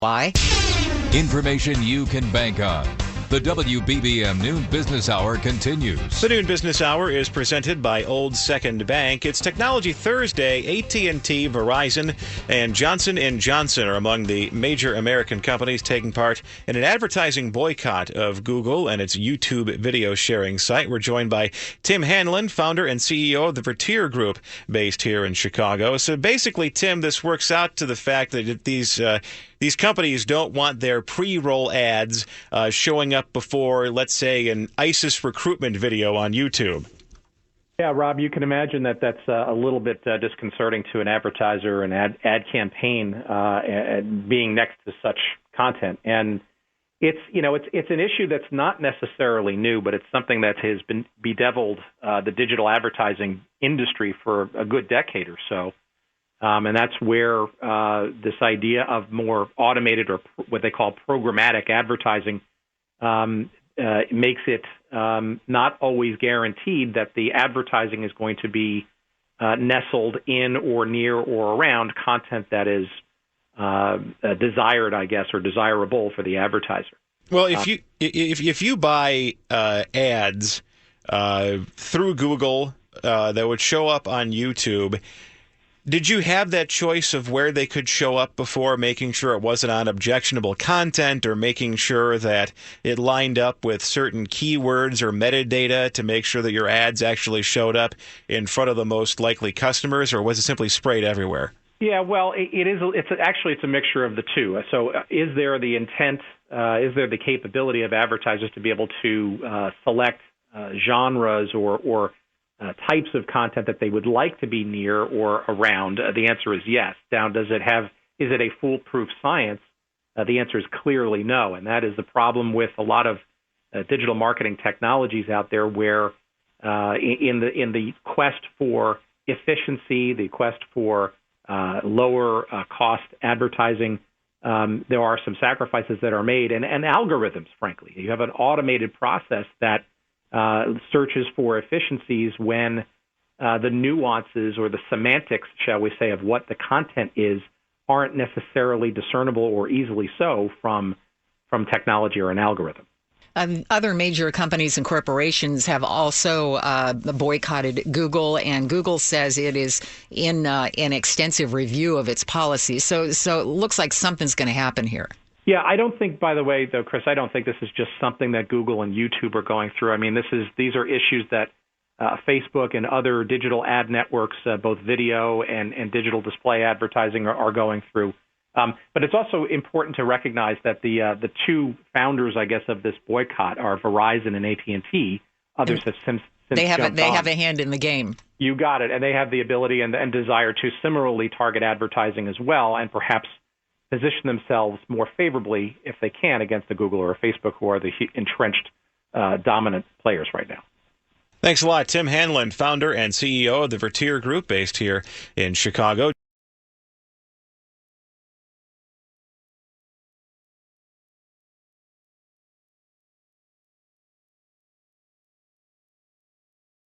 Why? Information you can bank on. The WBBM Noon Business Hour continues. The Noon Business Hour is presented by Old Second Bank. It's Technology Thursday. AT&T, Verizon, and Johnson & Johnson are among the major American companies taking part in an advertising boycott of Google and its YouTube video sharing site. We're joined by Tim Hanlon, founder and CEO of the Vertere Group, based here in Chicago. So basically, Tim, this works out to the fact that these companies don't want their pre-roll ads showing up before, let's say, an ISIS recruitment video on YouTube. Yeah, Rob, you can imagine that that's a little bit disconcerting to an advertiser, an ad campaign being next to such content. And it's an issue that's not necessarily new, but it's something that has been bedeviled the digital advertising industry for a good decade or so. And that's where this idea of more automated or what they call programmatic advertising makes it not always guaranteed that the advertising is going to be nestled in or near or around content that is desired, I guess, or desirable for the advertiser. Well, if you buy ads through Google that would show up on YouTube, did you have that choice of where they could show up before, making sure it wasn't on objectionable content or making sure that it lined up with certain keywords or metadata to make sure that your ads actually showed up in front of the most likely customers, or was it simply sprayed everywhere? Yeah, well, it's a mixture of the two. So is there the intent, is there the capability of advertisers to be able to select genres or types of content that they would like to be near or around? The answer is yes. Now, is it a foolproof science? The answer is clearly no, and that is the problem with a lot of digital marketing technologies out there, where in the quest for efficiency, the quest for lower cost advertising, there are some sacrifices that are made, and algorithms, frankly. You have an automated process that searches for efficiencies when the nuances or the semantics, shall we say, of what the content is aren't necessarily discernible or easily so from technology or an algorithm. Other major companies and corporations have also boycotted Google, and Google says it is in an extensive review of its policies. So it looks like something's going to happen here. Yeah, I don't think, by the way, though, Chris, I don't think this is just something that Google and YouTube are going through. I mean, these are issues that Facebook and other digital ad networks, both video and digital display advertising, are going through. But it's also important to recognize that the two founders, I guess, of this boycott are Verizon and AT&T. Others have since they have jumped on. have a hand in the game. You got it, and they have the ability and desire to similarly target advertising as well, and perhaps position themselves more favorably, if they can, against a Google or a Facebook, who are the entrenched dominant players right now. Thanks a lot. Tim Hanlon, founder and CEO of the Vertere Group, based here in Chicago.